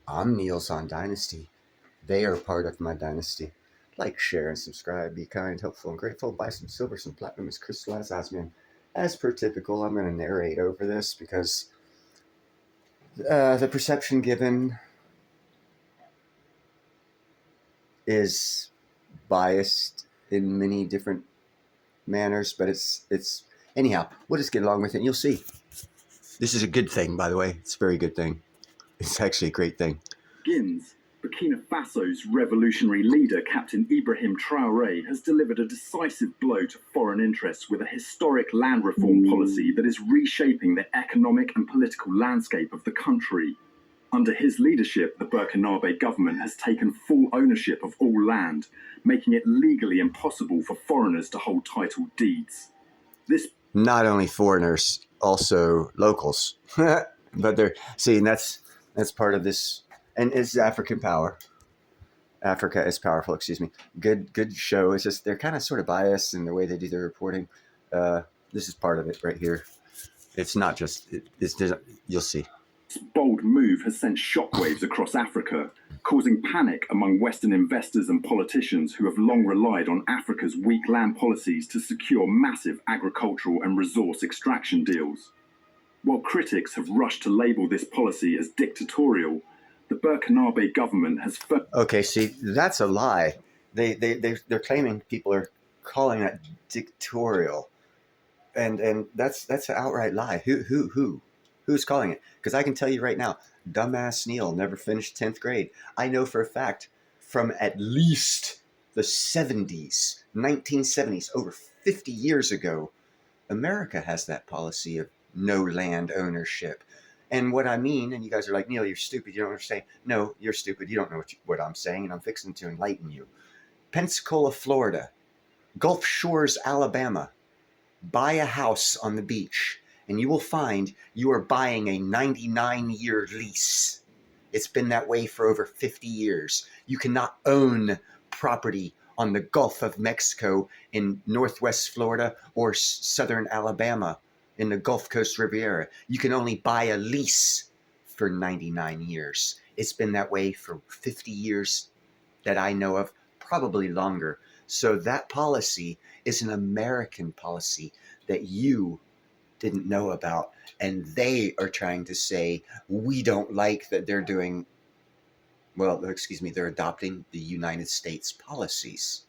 I'm Niels on Dynasty. They are part of my dynasty. Like, share, and subscribe. Be kind, helpful, and grateful. Buy some silver, some platinum, as crystallized osmium. As per typical, I'm going to narrate over this because the perception given is biased in many different manners, but it's anyhow. We'll just get along with it, and you'll see. This is a good thing, by the way. It's a very good thing. It's actually a great thing. Begins. Burkina Faso's revolutionary leader, Captain Ibrahim Traoré, has delivered a decisive blow to foreign interests with a historic land reform policy that is reshaping the economic and political landscape of the country. Under his leadership, the Burkinabe government has taken full ownership of all land, making it legally impossible for foreigners to hold title deeds. This Not only foreigners, also locals. But they're and that's part of this, and it's African power. Africa is powerful. Excuse me. Good show. It's just they're kind of sort of biased in the way they do their reporting. This is part of it right here. It's not just. You'll see. This bold move has sent shockwaves across Africa, causing panic among Western investors and politicians who have long relied on Africa's weak land policies to secure massive agricultural and resource extraction deals. While critics have rushed to label this policy as dictatorial, the Burkinabe government has... Okay, see, that's a lie. They're claiming people are calling that dictatorial. And that's an outright lie. Who's calling it? Because I can tell you right now, dumbass Neil never finished 10th grade. I know for a fact from at least the 70s, 1970s, over 50 years ago, America has that policy of no land ownership. And what I mean, and you guys are like, Neil, you're stupid, you don't understand. No, you're stupid, you don't know what I'm saying, and I'm fixing to enlighten you. Pensacola, Florida, Gulf Shores, Alabama. Buy a house on the beach, and you will find you are buying a 99-year lease. It's been that way for over 50 years. You cannot own property on the Gulf of Mexico in Northwest Florida or Southern Alabama in the Gulf Coast Riviera. You can only buy a lease for 99 years. It's been that way for 50 years that I know of, probably longer. So that policy is an American policy that you didn't know about. And they are trying to say, we don't like that they're doing, they're adopting the United States policies.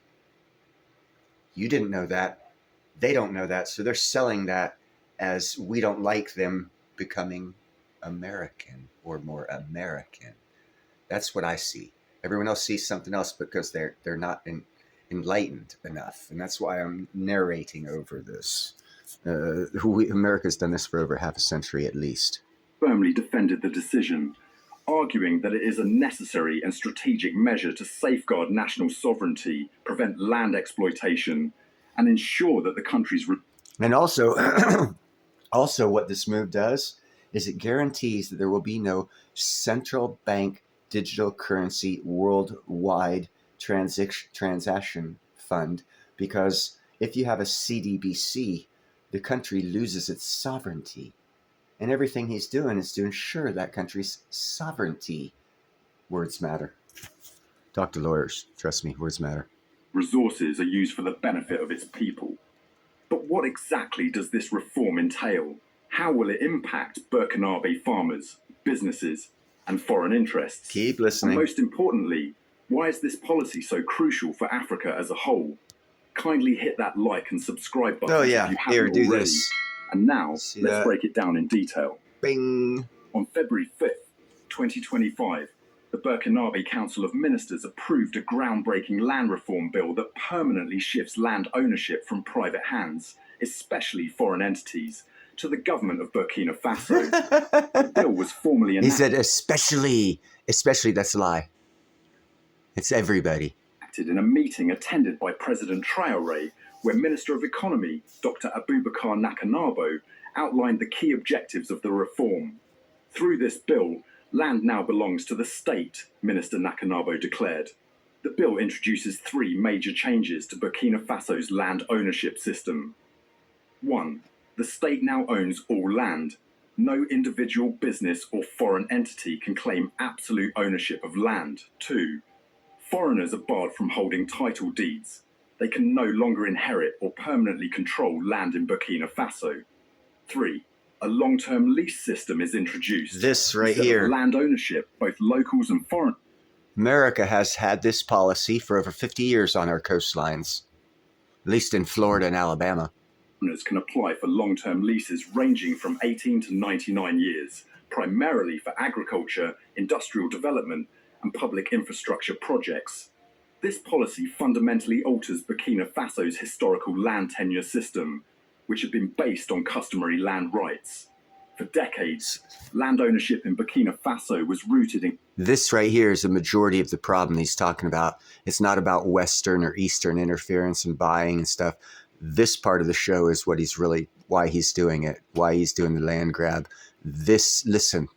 You didn't know that. They don't know that. So they're selling that as we don't like them becoming American or more American. That's what I see. Everyone else sees something else because they're not enlightened enough. And that's why I'm narrating over this. America's done this for over half a century at least. Firmly defended the decision, arguing that it is a necessary and strategic measure to safeguard national sovereignty, prevent land exploitation, and ensure that the country's... And also, what this move does is it guarantees that there will be no central bank digital currency worldwide transaction fund, because if you have a CDBC, the country loses its sovereignty. And everything he's doing is to ensure that country's sovereignty. Words matter. Talk to lawyers. Trust me, words matter. Resources are used for the benefit of its people. But what exactly does this reform entail? How will it impact Burkinabe farmers, businesses, and foreign interests? Keep listening. And most importantly, why is this policy so crucial for Africa as a whole? Kindly hit that like and subscribe button if you haven't already. This. And now, let's break it down in detail. Bing! On February 5th, 2025, the Burkinabe Council of Ministers approved a groundbreaking land reform bill that permanently shifts land ownership from private hands, especially foreign entities, to the government of Burkina Faso. The bill was formally He said especially, that's a lie. It's everybody. In a meeting attended by President Traoré, where Minister of Economy, Dr. Abubakar Nakanabo, outlined the key objectives of the reform. Through this bill, land now belongs to the state, Minister Nakanabo declared. The bill introduces three major changes to Burkina Faso's land ownership system. 1. The state now owns all land. No individual, business, or foreign entity can claim absolute ownership of land. 2. Foreigners are barred from holding title deeds. They can no longer inherit or permanently control land in Burkina Faso. 3. A long-term lease system is introduced. This right Instead here. of land ownership, both locals and foreign America has had this policy for over 50 years on our coastlines, at least in Florida and Alabama. owners can apply for long-term leases ranging from 18 to 99 years, primarily for agriculture, industrial development, and public infrastructure projects. This policy fundamentally alters Burkina Faso's historical land tenure system, which had been based on customary land rights. For decades, land ownership in Burkina Faso was rooted in This right here is the majority of the problem he's talking about. It's not about Western or Eastern interference and buying and stuff. This part of the show is what he's really, why he's doing it, why he's doing the land grab. Listen.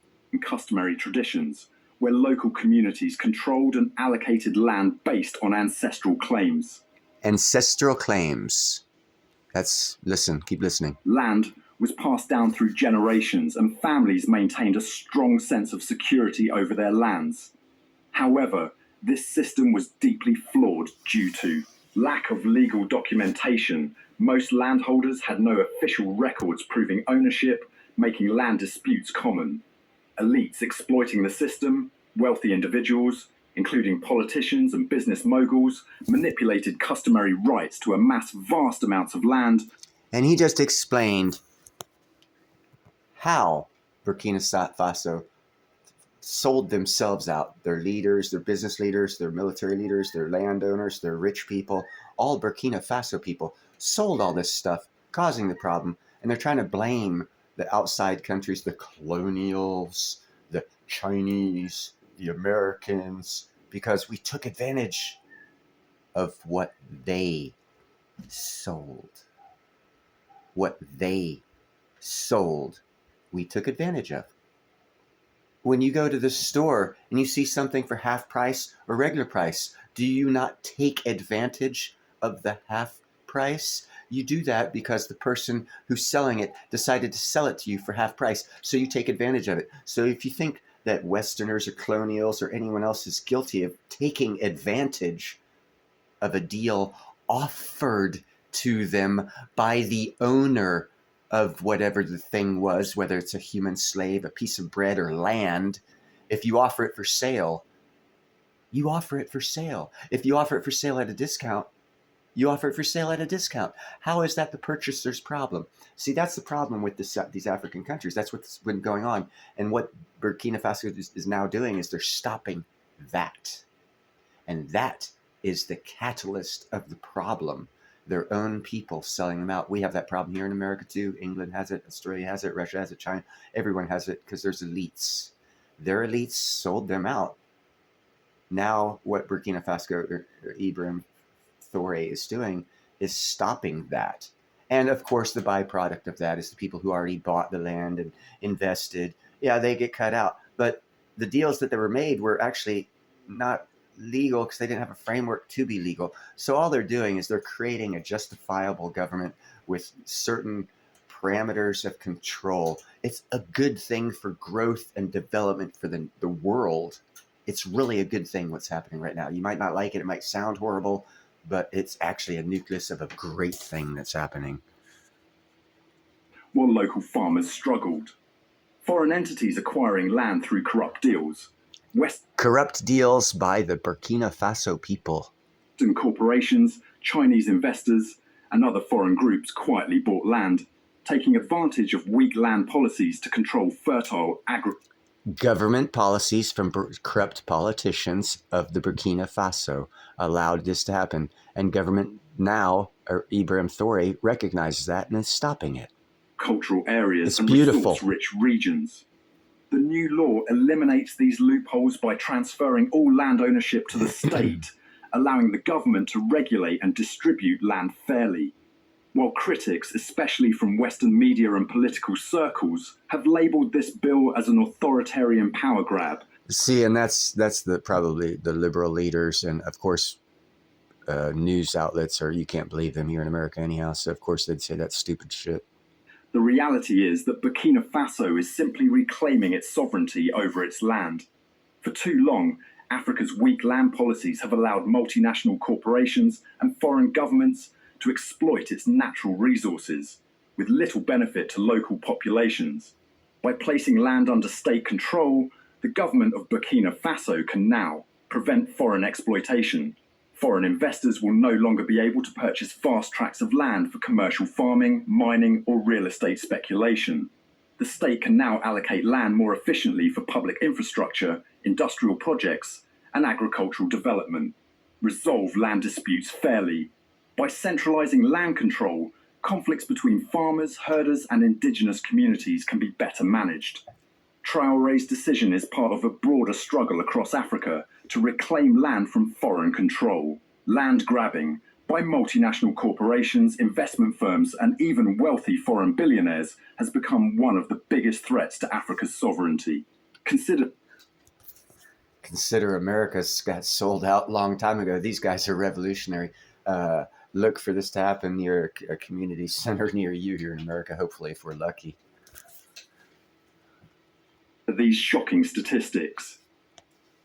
customary traditions, where local communities controlled and allocated land based on ancestral claims. Ancestral claims. Listen, keep listening. Land was passed down through generations, and families maintained a strong sense of security over their lands. However, this system was deeply flawed due to lack of legal documentation. Most landholders had no official records proving ownership, making land disputes common. Elites exploiting the system, wealthy individuals, including politicians and business moguls, manipulated customary rights to amass vast amounts of land. And he just explained how Burkina Faso sold themselves out. Their leaders, their business leaders, their military leaders, their landowners, their rich people, all Burkina Faso people sold all this stuff, causing the problem. And they're trying to blame the outside countries, the colonials, the Chinese, the Americans, because we took advantage of what they sold. What they sold, we took advantage of. When you go to the store and you see something for half price or regular price, do you not take advantage of the half price? You do that because the person who's selling it decided to sell it to you for half price, so you take advantage of it. So if you think that Westerners or colonials or anyone else is guilty of taking advantage of a deal offered to them by the owner of whatever the thing was, whether it's a human slave, a piece of bread, or land, if you offer it for sale, you offer it for sale. If you offer it for sale at a discount, you offer it for sale at a discount. How is that the purchaser's problem? See, that's the problem with these African countries. That's what's been going on. And what Burkina Faso is now doing is they're stopping that. And that is the catalyst of the problem. Their own people selling them out. We have that problem here in America too. England has it, Australia has it, Russia has it, China. Everyone has it because there's elites. Their elites sold them out. Now what Burkina Faso or Ibrahim Traoré is doing is stopping that. And of course, the byproduct of that is the people who already bought the land and invested. Yeah, they get cut out. But the deals that were made were actually not legal because they didn't have a framework to be legal. So all they're doing is they're creating a justifiable government with certain parameters of control. It's a good thing for growth and development for the world. It's really a good thing what's happening right now. You might not like it. It might sound horrible, but it's actually a nucleus of a great thing that's happening. While local farmers struggled. Foreign entities acquiring land through corrupt deals. Corrupt deals by the Burkina Faso people. Western corporations, Chinese investors, and other foreign groups quietly bought land, taking advantage of weak land policies to control fertile Government policies from corrupt politicians of the Burkina Faso allowed this to happen. And government now, or Ibrahim Traoré, recognizes that and is stopping it. Cultural areas it's and beautiful. Resource-rich regions. The new law eliminates these loopholes by transferring all land ownership to the state, allowing the government to regulate and distribute land fairly. While critics, especially from Western media and political circles, have labelled this bill as an authoritarian power grab. See, and that's probably the liberal leaders, and of course, news outlets, or you can't believe them here in America anyhow. So of course they'd say that stupid shit. The reality is that Burkina Faso is simply reclaiming its sovereignty over its land. For too long, Africa's weak land policies have allowed multinational corporations and foreign governments to exploit its natural resources, with little benefit to local populations. By placing land under state control, the government of Burkina Faso can now prevent foreign exploitation. Foreign investors will no longer be able to purchase vast tracts of land for commercial farming, mining, or real estate speculation. The state can now allocate land more efficiently for public infrastructure, industrial projects, and agricultural development. Resolve land disputes fairly. By centralizing land control, conflicts between farmers, herders, and indigenous communities can be better managed. Traore's decision is part of a broader struggle across Africa to reclaim land from foreign control. Land grabbing by multinational corporations, investment firms, and even wealthy foreign billionaires has become one of the biggest threats to Africa's sovereignty. Consider America's got sold out a long time ago. These guys are revolutionary. Look for this to happen near a community center near you here in America, hopefully, if we're lucky. These shocking statistics.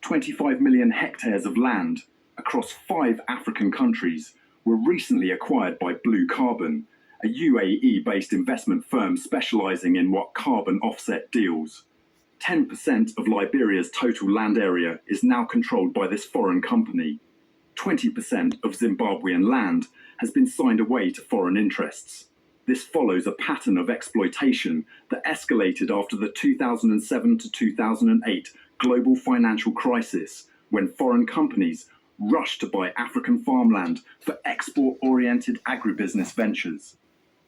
25 million hectares of land across 5 African countries were recently acquired by Blue Carbon, a UAE-based investment firm specializing in what carbon offset deals. 10% of Liberia's total land area is now controlled by this foreign company. 20% of Zimbabwean land has been signed away to foreign interests. This follows a pattern of exploitation that escalated after the 2007 to 2008 global financial crisis, when foreign companies rushed to buy African farmland for export-oriented agribusiness ventures.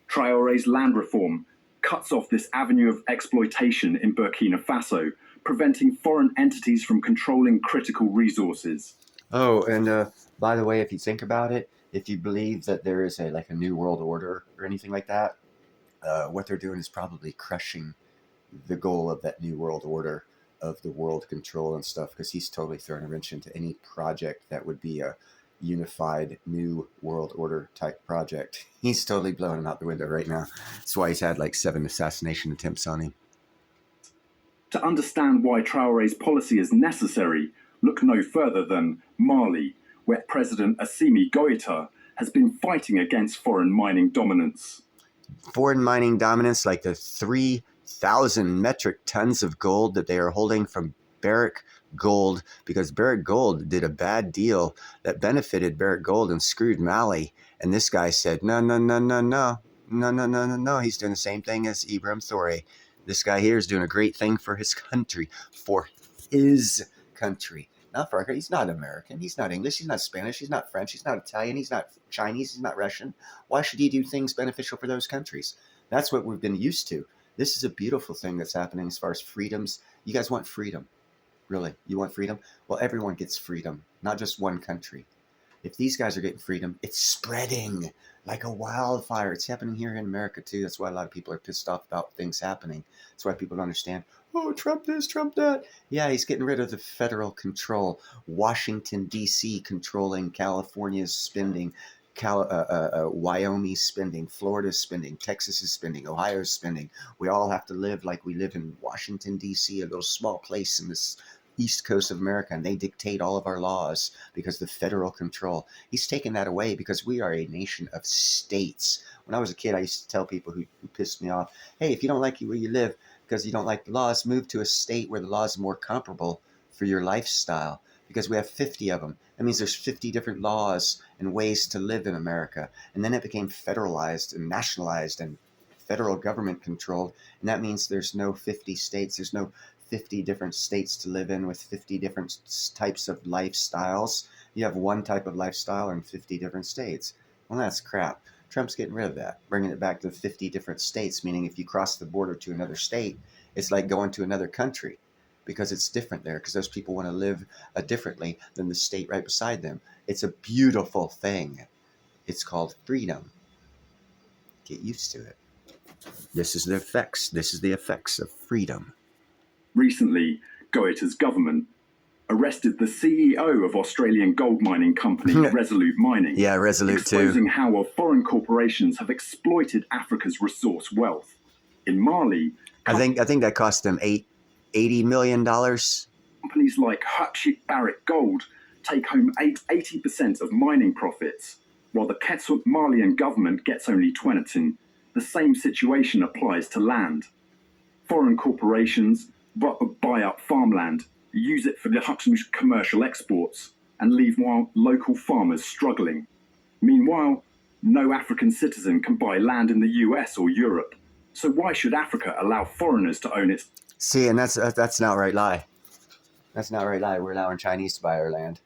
Traore's land reform cuts off this avenue of exploitation in Burkina Faso, preventing foreign entities from controlling critical resources. Oh, and by the way, if you think about it, if you believe that there is a new world order or anything like that, what they're doing is probably crushing the goal of that new world order of the world control and stuff, because he's totally throwing a wrench into any project that would be a unified new world order type project. He's totally blowing him out the window right now. That's why he's had 7 assassination attempts on him. To understand why Traore's policy is necessary, look no further than Mali, where President Assimi Goïta has been fighting against foreign mining dominance. Foreign mining dominance, like the 3,000 metric tons of gold that they are holding from Barrick Gold, because Barrick Gold did a bad deal that benefited Barrick Gold and screwed Mali. And this guy said, no. He's doing the same thing as Ibrahim Traoré. This guy here is doing a great thing for his country, not for our. He's not American. He's not English. He's not Spanish. He's not French. He's not Italian. He's not Chinese. He's not Russian. Why should he do things beneficial for those countries? That's what we've been used to. This is a beautiful thing that's happening as far as freedoms. You guys want freedom. Really? You want freedom? Well, everyone gets freedom, not just one country. If these guys are getting freedom, it's spreading like a wildfire. It's happening here in America, too. That's why a lot of people are pissed off about things happening. That's why people don't understand. Oh, Trump this, Trump that. Yeah, he's getting rid of the federal control. Washington, D.C. controlling California's spending, Wyoming's spending, Florida's spending, Texas's spending, Ohio's spending. We all have to live like we live in Washington, D.C., a little small place in this east coast of America, and they dictate all of our laws because the federal control. He's taken that away because we are a nation of states. When I was a kid, I used to tell people who pissed me off, hey, if you don't like where you live because you don't like the laws, move to a state where the laws are more comparable for your lifestyle, because we have 50 of them. That means there's 50 different laws and ways to live in America. And then it became federalized and nationalized and federal government controlled. And that means there's no 50 states. There's no 50 different states to live in with 50 different types of lifestyles. You have one type of lifestyle in 50 different states. Well, that's crap. Trump's getting rid of that, bringing it back to 50 different states, meaning if you cross the border to another state, it's like going to another country because it's different there, because those people want to live differently than the state right beside them. It's a beautiful thing. It's called freedom. Get used to it. This is the effects of freedom. Recently, Goïta's government arrested the CEO of Australian gold mining company Resolute Mining. Yeah, Resolute exposing how foreign corporations have exploited Africa's resource wealth. In Mali, I think that cost them $80 million. companies like Hatchett Barrick Gold take home 80% of mining profits, while the Malian government gets only 20%. The same situation applies to land. Foreign corporations buy up farmland, use it for the commercial exports, and leave local farmers struggling. Meanwhile, no African citizen can buy land in the US or Europe. So why should Africa allow foreigners to own its? See, and that's an outright lie. That's an outright lie. We're allowing Chinese to buy our land.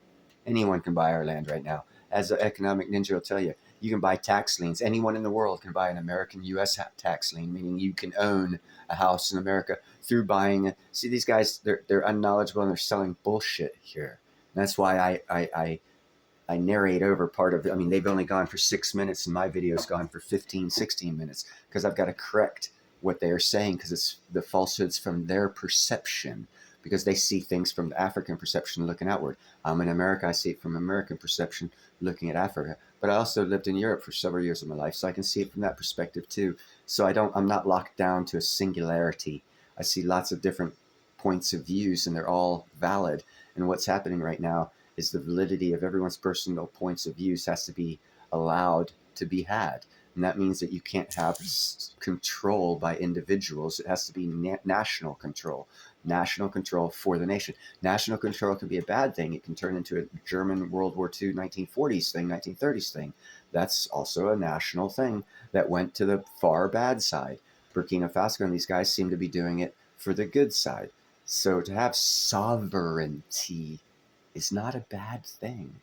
Anyone can buy our land right now. As the economic ninja will tell you, you can buy tax liens. Anyone in the world can buy an American U.S. tax lien, meaning you can own a house in America through buying. See, these guys, they're unknowledgeable and they're selling bullshit here. And that's why I narrate over part of it. I mean, they've only gone for 6 minutes and my video's gone for 15, 16 minutes because I've got to correct what they are saying because it's the falsehoods from their perception, because they see things from the African perception looking outward. I'm in America, I see it from American perception looking at Africa. But I also lived in Europe for several years of my life, so I can see it from that perspective too. So I'm not locked down to a singularity. I see lots of different points of views and they're all valid. And what's happening right now is the validity of everyone's personal points of views has to be allowed to be had. And that means that you can't have control by individuals. It has to be national control for the nation. National control can be a bad thing. It can turn into a German World War II, 1940s thing, 1930s thing. That's also a national thing that went to the far bad side. Burkina Faso and these guys seem to be doing it for the good side. So to have sovereignty is not a bad thing.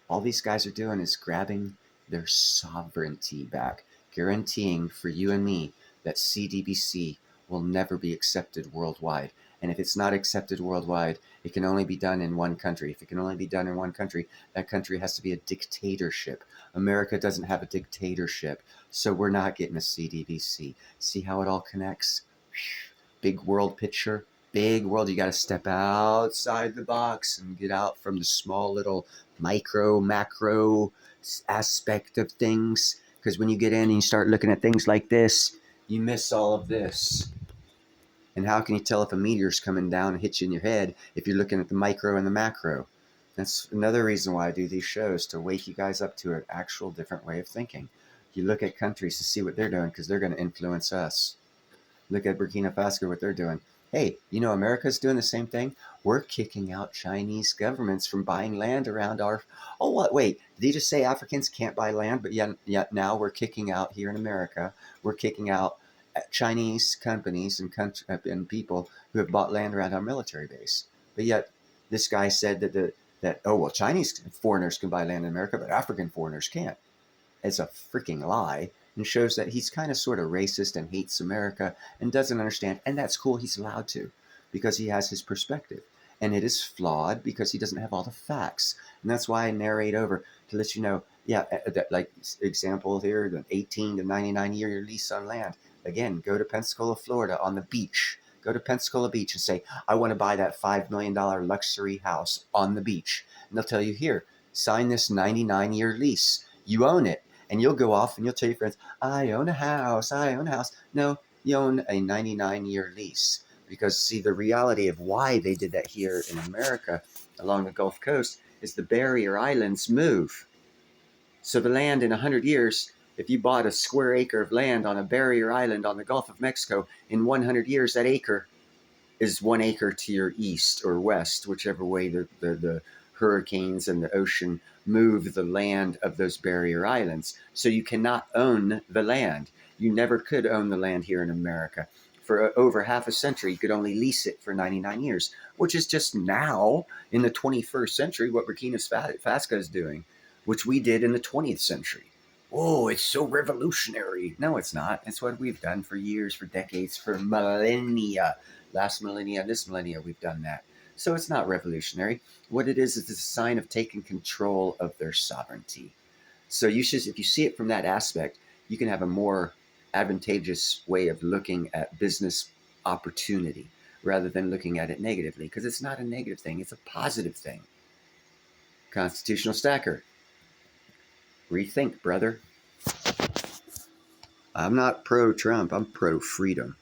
All these guys are doing is grabbing their sovereignty back, guaranteeing for you and me that CDBC will never be accepted worldwide. And if it's not accepted worldwide, it can only be done in one country. If it can only be done in one country, that country has to be a dictatorship. America doesn't have a dictatorship, so we're not getting a CDBC. See how it all connects? Big world picture. Big world. You got to step outside the box and get out from the small little micro, macro aspect of things. Because when you get in and you start looking at things like this, you miss all of this. And how can you tell if a meteor's coming down and hits you in your head if you're looking at the micro and the macro? That's another reason why I do these shows, to wake you guys up to an actual different way of thinking. You look at countries to see what they're doing because they're going to influence us. Look at Burkina Faso, what they're doing. Hey, you know, America's doing the same thing. We're kicking out Chinese governments from buying land around our... Oh, what? Wait, did he just say Africans can't buy land? But yet now we're kicking out here in America, we're kicking out Chinese companies and people who have bought land around our military base. But yet this guy said that Chinese foreigners can buy land in America, but African foreigners can't. It's a freaking lie, and shows that he's kind of sort of racist and hates America and doesn't understand. And that's cool. He's allowed to, because he has his perspective. And it is flawed because he doesn't have all the facts. And that's why I narrate over to let you know, like example here, the 18 to 99 year lease on land. Again, go to Pensacola, Florida on the beach. Go to Pensacola Beach and say, I want to buy that $5 million luxury house on the beach. And they'll tell you, here, sign this 99-year lease. You own it. And you'll go off and you'll tell your friends, I own a house. No, you own a 99-year lease. Because, see, the reality of why they did that here in America along the Gulf Coast is the barrier islands move. So the land in 100 years, if you bought a square acre of land on a barrier island on the Gulf of Mexico, in 100 years, that acre is 1 acre to your east or west, whichever way the hurricanes and the ocean move the land of those barrier islands. So you cannot own the land. You never could own the land here in America. For over half a century, you could only lease it for 99 years, which is just now in the 21st century what Burkina Faso is doing, which we did in the 20th century. Oh, it's so revolutionary. No, it's not. It's what we've done for years, for decades, for millennia. Last millennia, this millennia, we've done that. So it's not revolutionary. What it is a sign of taking control of their sovereignty. So you should, if you see it from that aspect, you can have a more advantageous way of looking at business opportunity rather than looking at it negatively, because it's not a negative thing. It's a positive thing. Constitutional Stacker. Rethink, brother. I'm not pro Trump. I'm pro freedom.